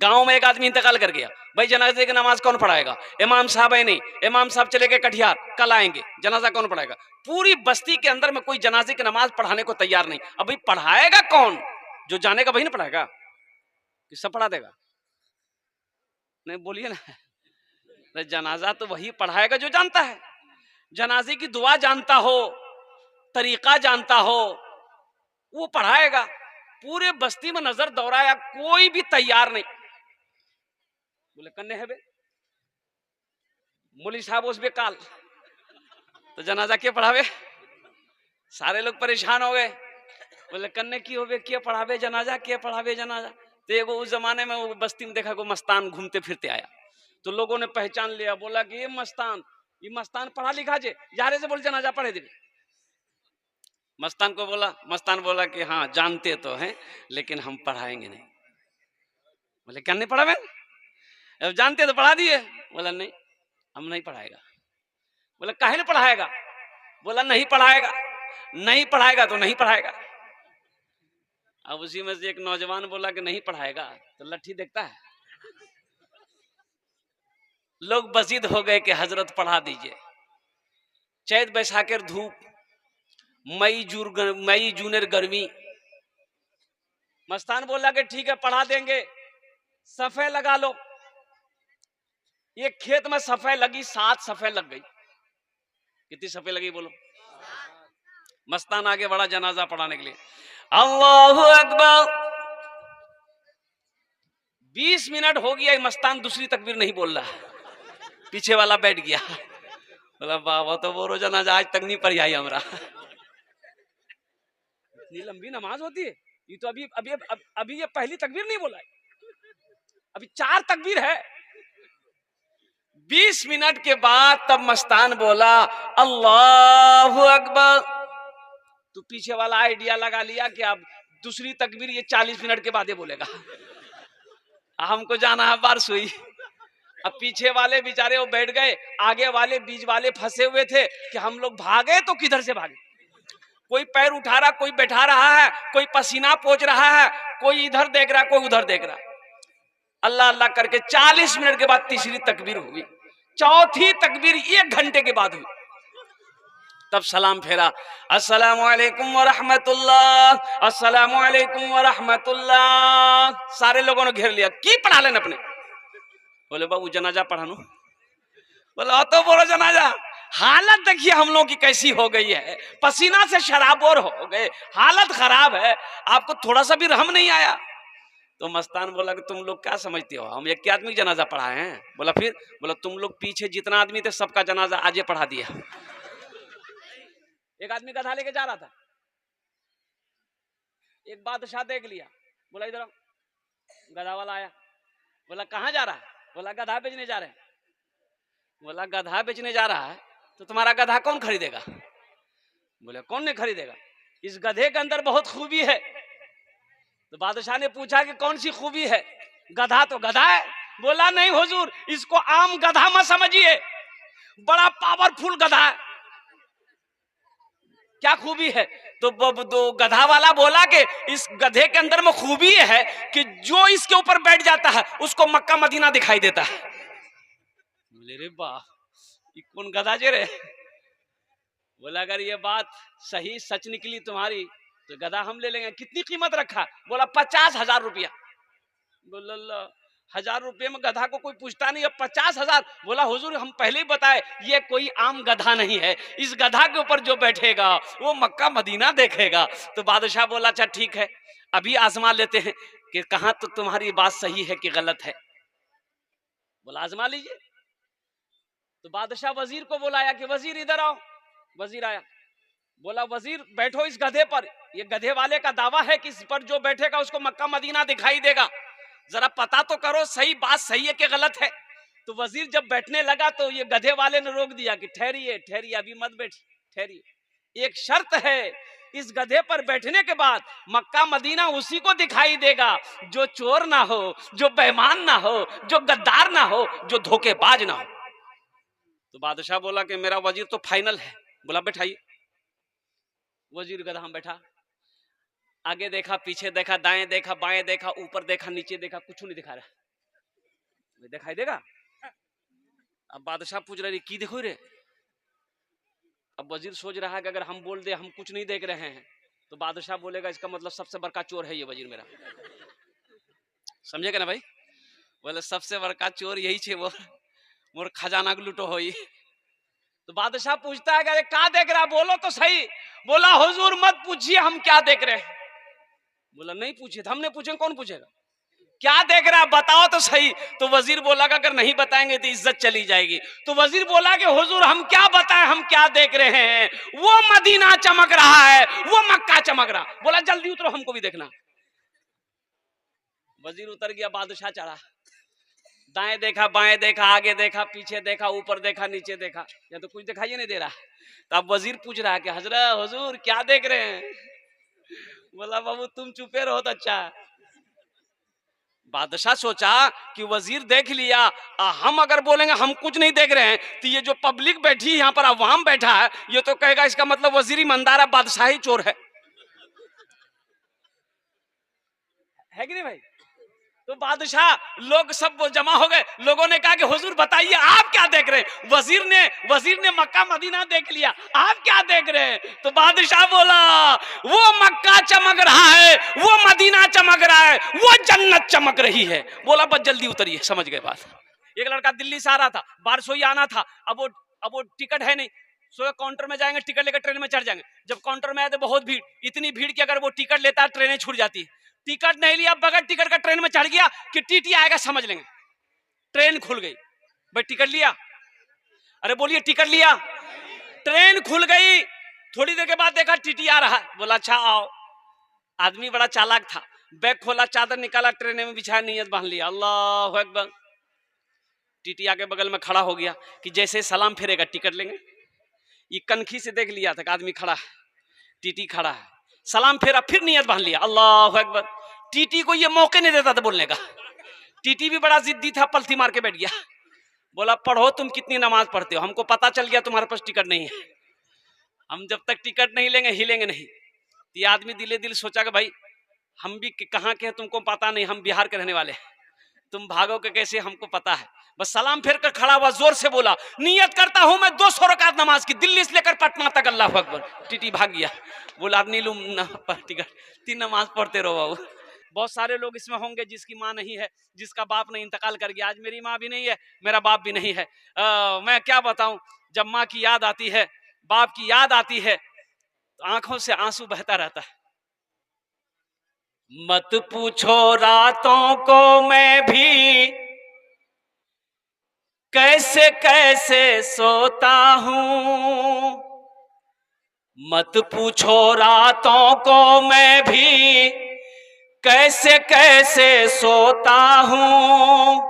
गांव में एक आदमी इंतकाल कर गया, भाई जनाजे की नमाज कौन पढ़ाएगा? इमाम साहब है नहीं, इमाम साहब चले गए कटिहार, कल आएंगे, जनाजा कौन पढ़ाएगा? पूरी बस्ती के अंदर में कोई जनाजे की नमाज पढ़ाने को तैयार नहीं। अब भाई पढ़ाएगा कौन? जो जानेगा वही ना पढ़ाएगा, कि सब पढ़ा देगा? नहीं बोलिए ना, जनाजा तो वही पढ़ाएगा जो जानता है, जनाजे की दुआ जानता हो, तरीका जानता हो, वो पढ़ाएगा। पूरे बस्ती में नजर दौड़ाया, कोई भी तैयार नहीं। बोले कन्ने है बे, मौलवी साहब उस बेकाल, तो जनाजा क्या पढ़ावे? सारे लोग परेशान हो गए। बोले कन्ने की हो बे, क्या पढ़ावे जनाजा, क्या पढ़ावे जनाजा? तो एगो उस जमाने में वो बस्ती में देखा को मस्तान घूमते फिरते आया, तो लोगों ने पहचान लिया, बोला कि ये मस्तान पढ़ा लिखा जे, यारे से बोल जनाजा पढ़े दे। मस्तान बोला कि हाँ जानते तो हैं, लेकिन हम पढ़ाएंगे नहीं। बोले क्या नहीं पढ़ावे? अब जानते तो पढ़ा दिए। बोला नहीं, हम नहीं पढ़ाएगा। बोला काहे नहीं पढ़ाएगा? बोला नहीं पढ़ाएगा, नहीं पढ़ाएगा तो नहीं पढ़ाएगा। अब उसी में से एक नौजवान बोला कि नहीं पढ़ाएगा, तो लट्ठी देखता है। लोग बसीद हो गए कि हजरत पढ़ा दीजिए। चैत बैसाखेर धूप, मई जूनेर गर्मी। मस्तान बोला कि ठीक है पढ़ा देंगे, सफे लगा लो। ये खेत में सफे लगी, 7 सफे लग गई। कितनी सफे लगी बोलो? मस्तान आगे बढ़ा जनाजा पढ़ाने के लिए। अल्लाहु अकबर। 20 मिनट हो गया, मस्तान दूसरी तकबीर नहीं बोल रहा। पीछे वाला बैठ गया, बोला बाबा तो बोलो जनाजा आज तक नहीं पढ़ी आई हमरा। इतनी लंबी नमाज होती है? ये तो अभी ये पहली तकबीर नहीं बोला है, अभी 4 तकबीर है। 20 मिनट के बाद तब मस्तान बोला अल्लाहु अकबर। तो पीछे वाला आइडिया लगा लिया कि अब दूसरी तकबीर ये 40 मिनट के बाद ही बोलेगा, हमको जाना है बारसुई। अब पीछे वाले बेचारे वो बैठ गए, आगे वाले बीच वाले फंसे हुए थे कि हम लोग भागे तो किधर से भागे। कोई पैर उठा रहा, कोई बैठा रहा है, कोई पसीना पोंछ रहा है, कोई इधर देख रहा, कोई उधर देख रहा। अल्लाह अल्लाह करके 40 मिनट के बाद तीसरी तकबीर हुई, चौथी तकबीर 1 घंटे के बाद हुई। तब सलाम फेरा, अस्सलामु अलैकुम व रहमतुल्लाह, अस्सलामु अलैकुम व रहमतुल्लाह। सारे लोगों ने घेर लिया, की पढ़ा लेन अपने? बोले बाबू जनाजा पढ़ानो। बोला तो बोलो जनाजा। हालत देखिए हम लोगों की कैसी हो गई है, पसीना से शराबोर हो गए, हालत खराब है, आपको थोड़ा सा भी रहम नहीं आया? तो मस्तान बोला कि तुम लोग क्या समझते हो, हम एक आदमी जनाजा पढ़ाए हैं? बोला फिर? बोला तुम लोग पीछे जितना आदमी थे सबका जनाजा आज पढ़ा दिया। एक आदमी गधा लेके जा रहा था, एक बादशाह देख लिया, बोला इधर। गधा वाला आया, बोला कहाँ जा रहा है? बोला गधा बेचने जा रहे हैं। बोला गधा बेचने जा रहा है तो तुम्हारा गधा कौन खरीदेगा? बोले कौन नहीं खरीदेगा, इस गधे के अंदर बहुत खूबी है। तो बादशाह ने पूछा कि कौन सी खूबी है? गधा तो गधा है। बोला नहीं हुजूर, इसको आम गधा मत समझिए, बड़ा पावरफुल गधा है। क्या खूबी है? तो गधा वाला बोला कि इस गधे के अंदर में खूबी है कि जो इसके ऊपर बैठ जाता है उसको मक्का मदीना दिखाई देता है। बोले रे वाह, ये कौन गधा जे रे? बोला अगर ये बात सही सच निकली तुम्हारी तो गधा हम ले लेंगे। कितनी कीमत रखा? बोला 50,000 रुपया। बोला 1000 रुपये में गधा को कोई पूछता नहीं, अब 50,000। बोला हुजूर हम पहले ही बताए ये कोई आम गधा नहीं है, इस गधा के ऊपर जो बैठेगा वो मक्का मदीना देखेगा। तो बादशाह बोला अच्छा ठीक है, अभी आजमा लेते हैं कि कहां तो तुम्हारी बात सही है कि गलत है। बोला आजमा लीजिए। तो बादशाह वजीर को बुलाया कि वजीर इधर आओ। वजीर आया, बोला वजीर बैठो इस गधे पर, ये गधे वाले का दावा है कि इस पर जो बैठेगा उसको मक्का मदीना दिखाई देगा, जरा पता तो करो सही बात सही है कि गलत है। तो वजीर जब बैठने लगा तो ये गधे वाले ने रोक दिया कि ठहरिए ठहरिए, अभी मत बैठिए, ठहरिए, एक शर्त है, इस गधे पर बैठने के बाद मक्का मदीना उसी को दिखाई देगा जो चोर ना हो, जो बेईमान ना हो, जो गद्दार ना हो, जो धोखेबाज ना हो। तो बादशाह बोला कि मेरा वजीर तो फाइनल है। बोला बैठाइए। वजीर गधा में बैठा, आगे देखा, पीछे देखा, दाएं देखा, बाएं देखा, ऊपर देखा, नीचे देखा, कुछ नहीं दिखा रहा। दिखाई देगा? अब बादशाह पूछ रहे की देखो रे। अब वजीर सोच रहा है कि अगर हम बोल दे हम कुछ नहीं देख रहे हैं तो बादशाह बोलेगा इसका मतलब सबसे बड़का चोर है ये वजीर मेरा। समझेगा ना भाई? बोले सबसे बड़का चोर यही छे वो मोर खजाना को लूटो हो। तो बादशाह पूछता है कि अरे क्या देख रहा, बोलो तो सही। बोला हुजूर मत पूछिए हम क्या देख रहे हैं। बोला नहीं पूछिए, हमने पूछे कौन पूछेगा, क्या देख रहा बताओ तो सही। तो वजीर बोला कि अगर नहीं बताएंगे तो इज्जत चली जाएगी। तो वजीर बोला कि हुजूर हम क्या बताएं, हम क्या देख रहे हैं, वो मदीना चमक रहा है, वो मक्का चमक रहा। बोला जल्दी उतरो हमको भी देखना। वजीर उतर गया, बादशाह चढ़ा। दाएं देखा, बाएं देखा, आगे देखा, पीछे देखा, ऊपर देखा, नीचे देखा, या तो कुछ दिखाई नहीं दे रहा। तो अब वजीर पूछ रहा है कि हजरत हुजूर क्या देख रहे हैं। बोला बाबू तुम चुपे रहो तो अच्छा। बादशाह सोचा कि वजीर देख लिया, हम अगर बोलेंगे हम कुछ नहीं देख रहे हैं तो ये जो पब्लिक बैठी है यहाँ पर अवाम बैठा है ये तो कहेगा इसका मतलब वजीर ईमानदार है, बादशाही चोर है कि नहीं भाई? तो बादशाह लोग सब जमा हो गए। लोगों ने कहा कि हुजूर बताइए आप क्या देख रहे हैं। वजीर ने मक्का मदीना देख लिया, आप क्या देख रहे हैं? तो बादशाह बोला वो मक्का चमक रहा है, वो मदीना चमक रहा है, वो जन्नत चमक रही है। बोला बस जल्दी उतरिए। समझ गए बात? एक लड़का दिल्ली से आ रहा था, बारसोई आना था। अब वो टिकट है नहीं, सो काउंटर में जाएंगे, टिकट लेकर ट्रेन में चढ़ जाएंगे। जब काउंटर में आए तो बहुत भीड़, इतनी भीड़ कि अगर वो टिकट लेता है ट्रेनें छूट जाती है। टिकट नहीं लिया, बगैर टिकट का ट्रेन में चढ़ गया कि टीटी आएगा समझ लेंगे। ट्रेन खुल गई, भाई टिकट लिया? अरे बोलिए टिकट लिया? ट्रेन खुल गई। थोड़ी देर के बाद देखा टीटी आ रहा है। बोला अच्छा आओ। आदमी बड़ा चालाक था, बैग खोला, चादर निकाला, ट्रेन में बिछाया, नियत बांध लिया, अल्लाह अकबर। टीटी आके बगल में खड़ा हो गया कि जैसे सलाम फेरेगा टिकट लेंगे। ये कनखी से देख लिया था कि आदमी खड़ा है, टीटी खड़ा है, सलाम फेरा, फिर नियत बांध लिया, अल्लाह अकबर। टीटी को ये मौके नहीं देता था बोलने का। टीटी भी बड़ा जिद्दी था, पलथी मार के बैठ गया। बोला पढ़ो तुम कितनी नमाज पढ़ते हो, हमको पता चल गया तुम्हारे पास टिकट नहीं है, हम जब तक टिकट नहीं लेंगे हिलेंगे नहीं। ये आदमी दिले दिल सोचा कि भाई हम भी कहाँ के हैं तुमको पता नहीं, हम बिहार के रहने वाले हैं, तुम भागोगे कैसे हमको पता है। बस सलाम फेर कर खड़ा हुआ, जोर से बोला नियत करता हूं मैं 200 रकात नमाज की, दिल्ली से लेकर पटना तक, अल्लाह अकबर। टीटी भाग गया। बोला नीलू टिकट, 3 नमाज पढ़ते रहो बाबू। बहुत सारे लोग इसमें होंगे जिसकी माँ नहीं है, जिसका बाप नहीं, इंतकाल कर गया। आज मेरी माँ भी नहीं है, मेरा बाप भी नहीं है। मैं क्या बताऊं, जब माँ की याद आती है, बाप की याद आती है तो आंखों से आंसू बहता रहता है। मत पूछो रातों को मैं भी कैसे कैसे सोता हूं, मत पूछो रातों को मैं भी कैसे कैसे सोता हूं,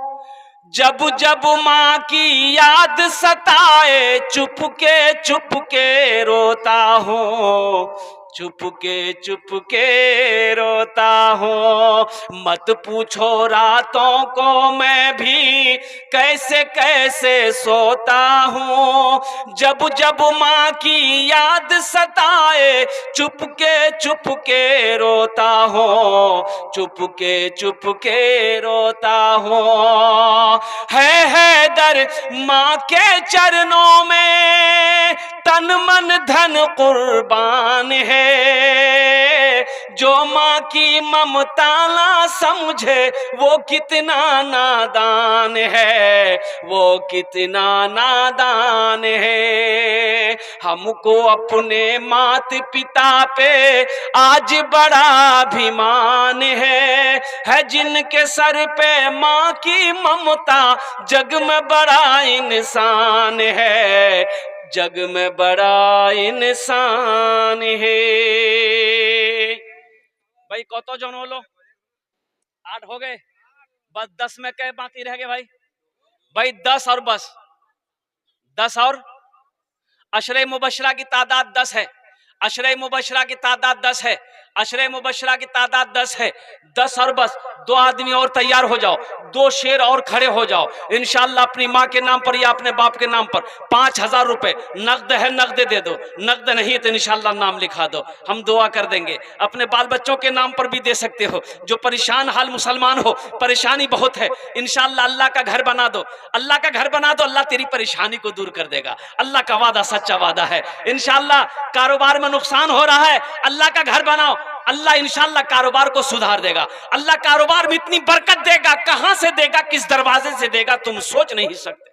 जब जब माँ की याद सताए चुपके रोता हूं, चुपके रोता हूँ। मत पूछो रातों को मैं भी कैसे कैसे सोता हूँ, जब जब माँ की याद सताए चुपके रोता हूँ, चुपके रोता हूँ। है दर माँ के चरणों में तन मन धन कुर्बान है, जो माँ की ममता ना समझे वो कितना नादान है, वो कितना नादान है। हमको अपने माता पिता पे आज बड़ा अभिमान है जिनके सर पे माँ की ममता जग में बड़ा इंसान है, जग में बड़ा इंसान है। भाई कतो जन बोलो, 8 हो गए, बस 10 में क्या बाकी रह गए भाई 10 और बस 10 और अशरे मुबशरा की तादाद 10 है, अशरे मुबशरा की तादाद 10 है। अशरे मुबशरा की तादाद 10 है। 10 और बस 2 आदमी और तैयार हो जाओ, 2 शेर और खड़े हो जाओ। इंशाल्लाह अपनी माँ के नाम पर या अपने बाप के नाम पर 5000 रुपए नकद है, नकद दे दो, नकद नहीं तो इंशाल्लाह नाम लिखा दो, हम दुआ कर देंगे। अपने बाल बच्चों के नाम पर भी दे सकते हो, जो परेशान हाल मुसलमान हो, परेशानी बहुत है, इंशाल्लाह अल्लाह का घर बना दो, अल्लाह का घर बना दो, अल्लाह तेरी परेशानी को दूर कर देगा। अल्लाह का वादा सच्चा वादा है। इंशाल्लाह कारोबार में नुकसान हो रहा है, अल्लाह का घर बनाओ, अल्लाह इंशाल्लाह कारोबार को सुधार देगा। अल्लाह कारोबार में इतनी बरकत देगा, कहां से देगा, किस दरवाजे से देगा, तुम सोच नहीं सकते।